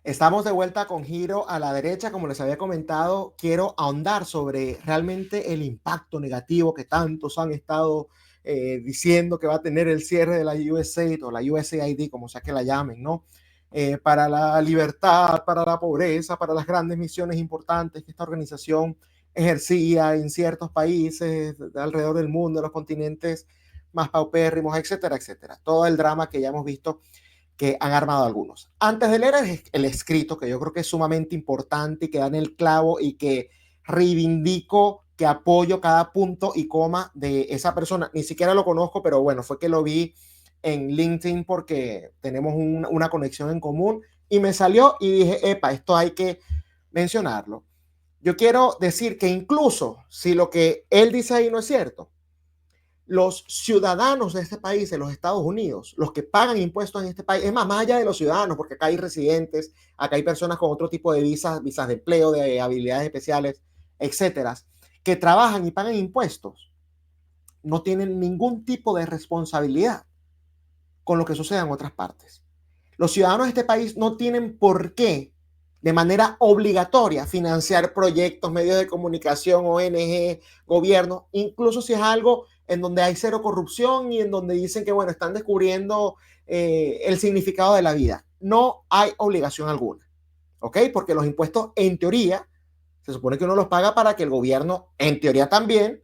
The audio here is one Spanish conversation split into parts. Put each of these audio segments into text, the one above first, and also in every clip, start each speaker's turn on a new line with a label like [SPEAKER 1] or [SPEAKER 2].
[SPEAKER 1] Estamos de vuelta con giro a la derecha. Como les había comentado, quiero ahondar sobre realmente el impacto negativo que tantos han estado diciendo que va a tener el cierre de la USAID o la USAID, como sea que la llamen, ¿no? Para la libertad, para la pobreza, para las grandes misiones importantes que esta organización ejercía en ciertos países de alrededor del mundo, los continentes más paupérrimos, etcétera, etcétera. Todo el drama que ya hemos visto que han armado algunos. Antes de leer el escrito, que yo creo que es sumamente importante y que da en el clavo y que reivindico, que apoyo cada punto y coma de esa persona. Ni siquiera lo conozco, pero bueno, fue que lo vi en LinkedIn porque tenemos una conexión en común y me salió y dije, epa, esto hay que mencionarlo. Yo quiero decir que incluso si lo que él dice ahí no es cierto, los ciudadanos de este país, de los Estados Unidos, los que pagan impuestos en este país, es más allá de los ciudadanos, porque acá hay residentes, acá hay personas con otro tipo de visas, visas de empleo, de habilidades especiales, etcétera, que trabajan y pagan impuestos, no tienen ningún tipo de responsabilidad con lo que sucede en otras partes. Los ciudadanos de este país no tienen por qué, de manera obligatoria, financiar proyectos, medios de comunicación, ONG, gobierno, incluso si es algo en donde hay cero corrupción y en donde dicen que, bueno, están descubriendo el significado de la vida. No hay obligación alguna, ¿ok? Porque los impuestos, en teoría, se supone que uno los paga para que el gobierno, en teoría también,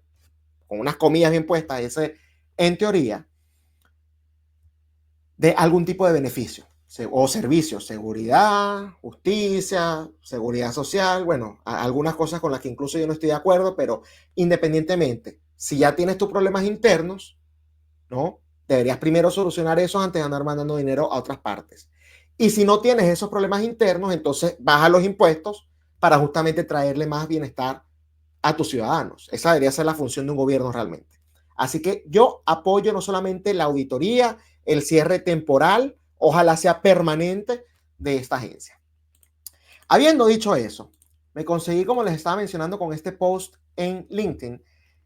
[SPEAKER 1] con unas comillas bien puestas, ese, en teoría, de algún tipo de beneficio o servicios, seguridad, justicia, seguridad social, bueno, algunas cosas con las que incluso yo no estoy de acuerdo, pero independientemente, si ya tienes tus problemas internos, ¿no? Deberías primero solucionar eso antes de andar mandando dinero a otras partes. Y si no tienes esos problemas internos, entonces baja los impuestos para justamente traerle más bienestar a tus ciudadanos. Esa debería ser la función de un gobierno realmente. Así que yo apoyo no solamente la auditoría, el cierre temporal, ojalá sea permanente de esta agencia. Habiendo dicho eso, me conseguí, como les estaba mencionando con este post en LinkedIn,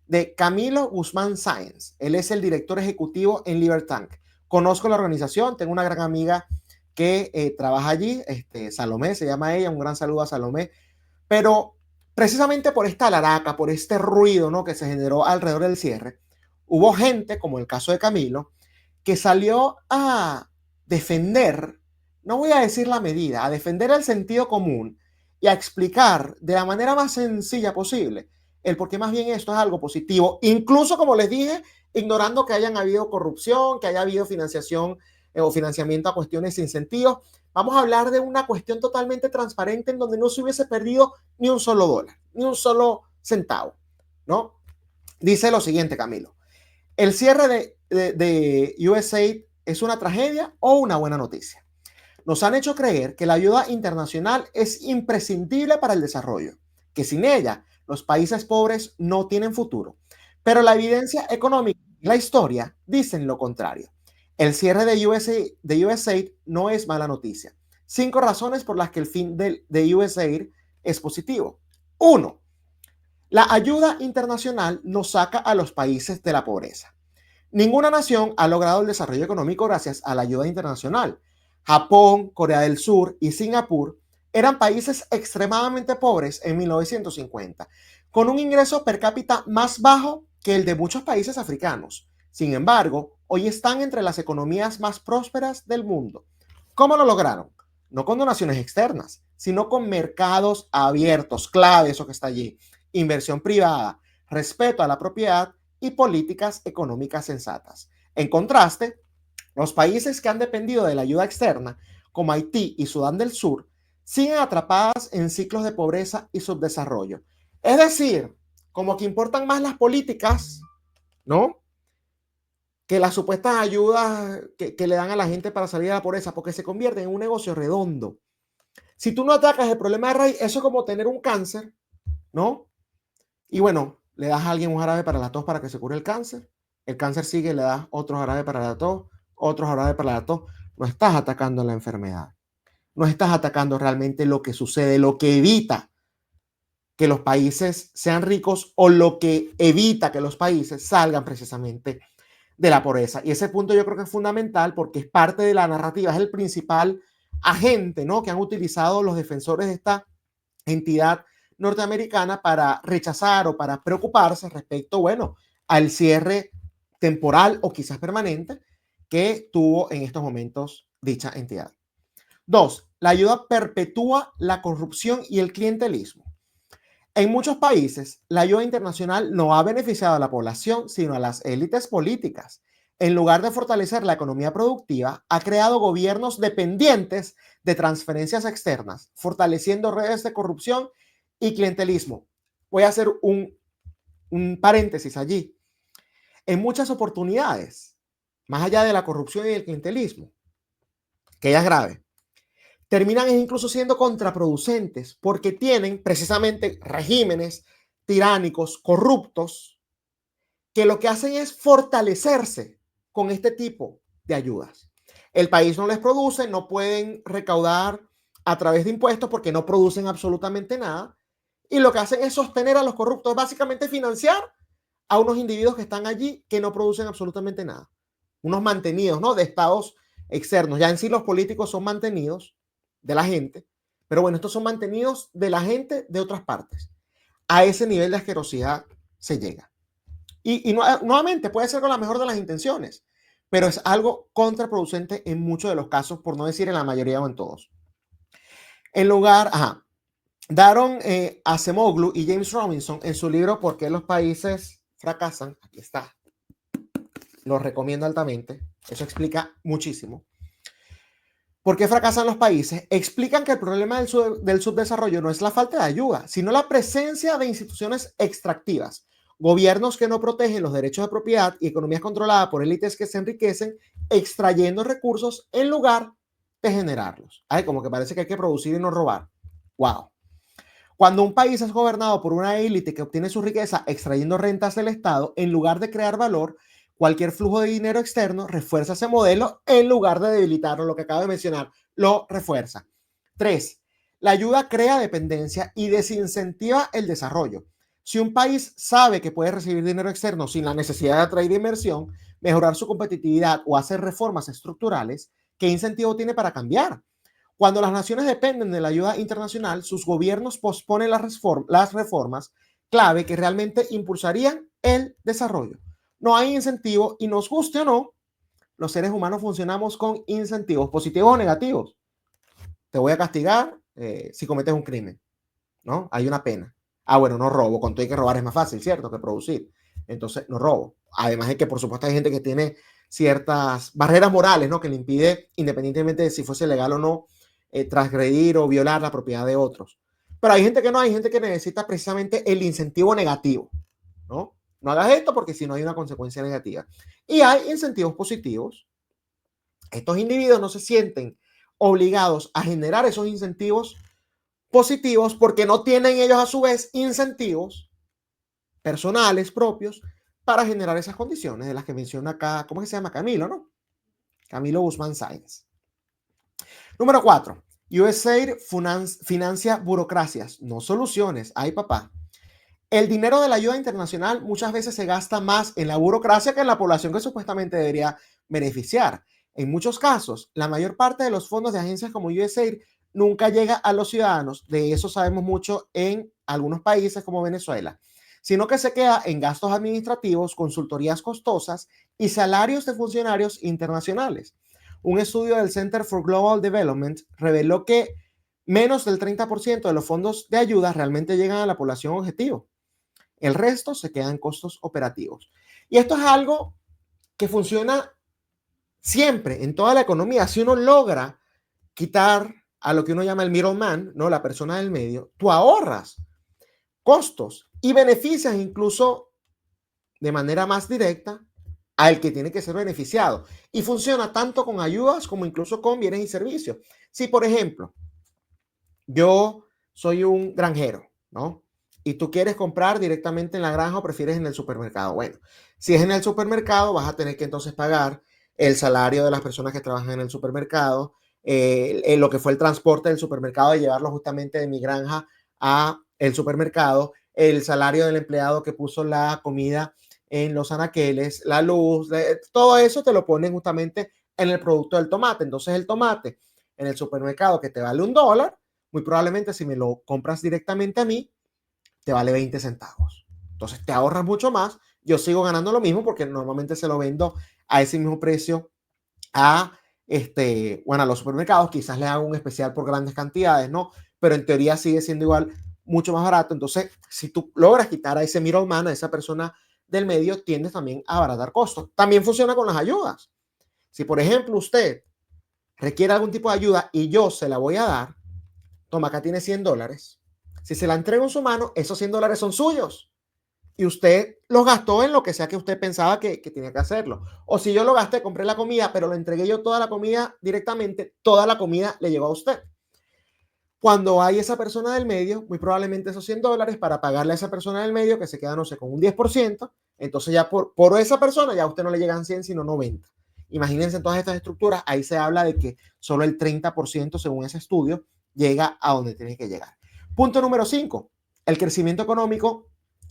[SPEAKER 1] de Camilo Guzmán Sáenz. Él es el director ejecutivo en Libertank. Conozco la organización, tengo una gran amiga que trabaja allí, Salomé se llama ella, un gran saludo a Salomé, pero precisamente por esta laraca, por este ruido, ¿no?, que se generó alrededor del cierre, hubo gente, como el caso de Camilo, que salió a defender, no voy a decir la medida, a defender el sentido común y a explicar de la manera más sencilla posible el por qué más bien esto es algo positivo, incluso, como les dije, ignorando que hayan habido corrupción, que haya habido financiación o financiamiento a cuestiones sin sentido. Vamos a hablar de una cuestión totalmente transparente en donde no se hubiese perdido ni un solo dólar, ni un solo centavo, ¿no? Dice lo siguiente, Camilo. ¿El cierre de USAID es una tragedia o una buena noticia? Nos han hecho creer que la ayuda internacional es imprescindible para el desarrollo, que sin ella los países pobres no tienen futuro. Pero la evidencia económica y la historia dicen lo contrario. El cierre de USAID no es mala noticia. 5 razones por las que el fin de USAID es positivo. 1. La ayuda internacional nos saca a los países de la pobreza. Ninguna nación ha logrado el desarrollo económico gracias a la ayuda internacional. Japón, Corea del Sur y Singapur eran países extremadamente pobres en 1950, con un ingreso per cápita más bajo que el de muchos países africanos. Sin embargo, hoy están entre las economías más prósperas del mundo. ¿Cómo lo lograron? No con donaciones externas, sino con mercados abiertos, clave eso que está allí, inversión privada, respeto a la propiedad y políticas económicas sensatas. En contraste, los países que han dependido de la ayuda externa, como Haití y Sudán del Sur, siguen atrapadas en ciclos de pobreza y subdesarrollo. Es decir, como que importan más las políticas, ¿no?, que las supuestas ayudas que le dan a la gente para salir de la pobreza, porque se convierte en un negocio redondo. Si tú no atacas el problema de raíz, eso es como tener un cáncer, ¿no? Y bueno, le das a alguien un jarabe para la tos para que se cure el cáncer sigue, le das otro jarabe para la tos, otro jarabe para la tos. No estás atacando la enfermedad, no estás atacando realmente lo que sucede, lo que evita que los países sean ricos o lo que evita que los países salgan precisamente de la pobreza. Y ese punto yo creo que es fundamental porque es parte de la narrativa, es el principal agente, ¿no?, que han utilizado los defensores de esta entidad norteamericana para rechazar o para preocuparse respecto, bueno, al cierre temporal o quizás permanente que tuvo en estos momentos dicha entidad. Dos, la ayuda perpetúa la corrupción y el clientelismo. En muchos países, la ayuda internacional no ha beneficiado a la población, sino a las élites políticas. En lugar de fortalecer la economía productiva, ha creado gobiernos dependientes de transferencias externas, fortaleciendo redes de corrupción y clientelismo. Voy a hacer un paréntesis allí. En muchas oportunidades, más allá de la corrupción y el clientelismo, que ya es grave, terminan incluso siendo contraproducentes porque tienen precisamente regímenes tiránicos, corruptos, que lo que hacen es fortalecerse con este tipo de ayudas. El país no les produce, no pueden recaudar a través de impuestos porque no producen absolutamente nada, y lo que hacen es sostener a los corruptos, básicamente financiar a unos individuos que están allí que no producen absolutamente nada. Unos mantenidos, ¿no?, de estados externos. Ya en sí los políticos son mantenidos de la gente, pero bueno, estos son mantenidos de la gente de otras partes. A ese nivel de asquerosidad se llega. Y nuevamente puede ser con la mejor de las intenciones, pero es algo contraproducente en muchos de los casos, por no decir en la mayoría o en todos. En lugar, Daron Acemoglu y James Robinson en su libro ¿Por qué los países fracasan? Aquí está. Lo recomiendo altamente. Eso explica muchísimo. ¿Por qué fracasan los países? Explican que el problema del subdesarrollo no es la falta de ayuda, sino la presencia de instituciones extractivas, gobiernos que no protegen los derechos de propiedad y economías controladas por élites que se enriquecen extrayendo recursos en lugar de generarlos. Ay, como que parece que hay que producir y no robar. Wow. Cuando un país es gobernado por una élite que obtiene su riqueza extrayendo rentas del Estado, en lugar de crear valor, cualquier flujo de dinero externo refuerza ese modelo en lugar de debilitarlo, lo que acabo de mencionar, lo refuerza. 3. La ayuda crea dependencia y desincentiva el desarrollo. Si un país sabe que puede recibir dinero externo sin la necesidad de atraer inversión, mejorar su competitividad o hacer reformas estructurales, ¿qué incentivo tiene para cambiar? Cuando las naciones dependen de la ayuda internacional, sus gobiernos posponen las reformas clave que realmente impulsarían el desarrollo. No hay incentivo y nos guste o no, los seres humanos funcionamos con incentivos positivos o negativos. Te voy a castigar si cometes un crimen, ¿no? Hay una pena. Bueno, no robo, con todo hay que robar es más fácil, ¿cierto?, que producir. Entonces, no robo. Además de que, por supuesto, hay gente que tiene ciertas barreras morales, ¿no?, que le impide, independientemente de si fuese legal o no, transgredir o violar la propiedad de otros. Pero hay gente que no, hay gente que necesita precisamente el incentivo negativo, ¿no? No hagas esto porque si no hay una consecuencia negativa. Y hay incentivos positivos. Estos individuos no se sienten obligados a generar esos incentivos positivos porque no tienen ellos a su vez incentivos personales propios para generar esas condiciones de las que menciona acá, ¿cómo que se llama? Camilo, ¿no? Camilo Guzmán Sáenz. Número 4. USAID financia burocracias, no soluciones. Ay, papá. El dinero de la ayuda internacional muchas veces se gasta más en la burocracia que en la población que supuestamente debería beneficiar. En muchos casos, la mayor parte de los fondos de agencias como USAID nunca llega a los ciudadanos, de eso sabemos mucho en algunos países como Venezuela, sino que se queda en gastos administrativos, consultorías costosas y salarios de funcionarios internacionales. Un estudio del Center for Global Development reveló que menos del 30% de los fondos de ayuda realmente llegan a la población objetivo. El resto se queda en costos operativos. Y esto es algo que funciona siempre en toda la economía. Si uno logra quitar a lo que uno llama el middleman, ¿no?, la persona del medio, tú ahorras costos y beneficias incluso de manera más directa al que tiene que ser beneficiado. Y funciona tanto con ayudas como incluso con bienes y servicios. Si, por ejemplo, yo soy un granjero, ¿no?, y tú quieres comprar directamente en la granja o prefieres en el supermercado. Bueno, si es en el supermercado, vas a tener que entonces pagar el salario de las personas que trabajan en el supermercado, lo que fue el transporte del supermercado, de llevarlo justamente de mi granja a el supermercado, el salario del empleado que puso la comida en los anaqueles, la luz, todo eso te lo ponen justamente en el producto del tomate. Entonces el tomate en el supermercado que te vale $1, muy probablemente si me lo compras directamente a mí, te vale 20 centavos. Entonces te ahorras mucho más. Yo sigo ganando lo mismo porque normalmente se lo vendo a ese mismo precio a, bueno, a los supermercados. Quizás les hago un especial por grandes cantidades, ¿no? Pero en teoría sigue siendo igual mucho más barato. Entonces, si tú logras quitar a ese middleman, a esa persona del medio, tiendes también a abaratar costos. También funciona con las ayudas. Si, por ejemplo, usted requiere algún tipo de ayuda y yo se la voy a dar, toma, acá tiene $100. Si se la entrego en su mano, esos $100 son suyos. Y usted los gastó en lo que sea que usted pensaba que tenía que hacerlo. O si yo lo gasté, compré la comida, pero le entregué yo toda la comida directamente, toda la comida le llegó a usted. Cuando hay esa persona del medio, muy probablemente esos $100 para pagarle a esa persona del medio que se queda, no sé, con un 10%, entonces ya por esa persona ya a usted no le llegan 100, sino 90. Imagínense todas estas estructuras, ahí se habla de que solo el 30%, según ese estudio, llega a donde tiene que llegar. Punto número 5, el crecimiento económico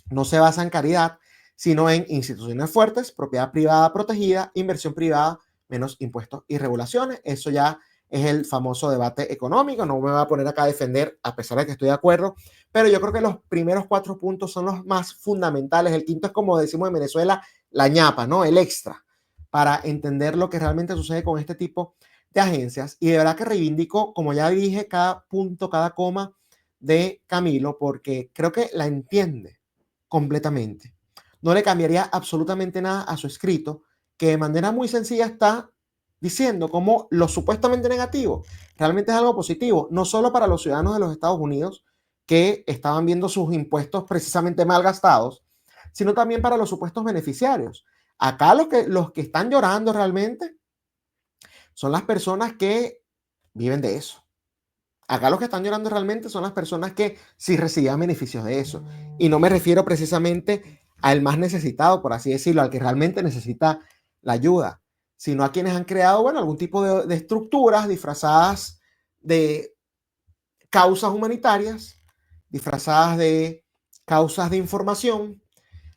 [SPEAKER 1] no se basa en caridad, sino en instituciones fuertes, propiedad privada protegida, inversión privada, menos impuestos y regulaciones. Eso ya es el famoso debate económico. No me voy a poner acá a defender, a pesar de que estoy de acuerdo, pero yo creo que los primeros 4 puntos son los más fundamentales. El quinto es, como decimos en Venezuela, la ñapa, ¿no? El extra, para entender lo que realmente sucede con este tipo de agencias. Y de verdad que reivindico, como ya dije, cada punto, cada coma de Camilo, porque creo que la entiende completamente. No le cambiaría absolutamente nada a su escrito, que de manera muy sencilla está diciendo cómo lo supuestamente negativo realmente es algo positivo, no solo para los ciudadanos de los Estados Unidos que estaban viendo sus impuestos precisamente mal gastados, sino también para los supuestos beneficiarios. Acá los que están llorando realmente son las personas que viven de eso. Acá los que están llorando realmente son las personas que sí recibían beneficios de eso. Y no me refiero precisamente al más necesitado, por así decirlo, al que realmente necesita la ayuda, sino a quienes han creado, bueno, algún tipo de estructuras disfrazadas de causas humanitarias, disfrazadas de causas de información,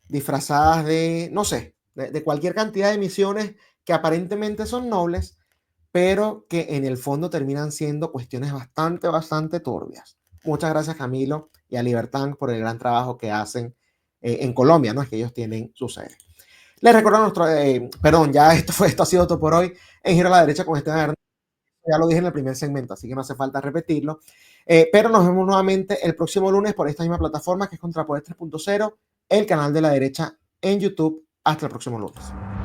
[SPEAKER 1] disfrazadas de, no sé, de cualquier cantidad de misiones que aparentemente son nobles, pero que en el fondo terminan siendo cuestiones bastante turbias. Muchas gracias, Camilo, y a Libertad por el gran trabajo que hacen en Colombia, ¿no? Es que ellos tienen su sede. Les recuerdo perdón, ya esto ha sido todo por hoy en Giro a la Derecha con Esteban Hernández. Ya lo dije en el primer segmento, así que no hace falta repetirlo. Pero nos vemos nuevamente el próximo lunes por esta misma plataforma que es Contrapoder 3.0, el canal de la derecha en YouTube. Hasta el próximo lunes.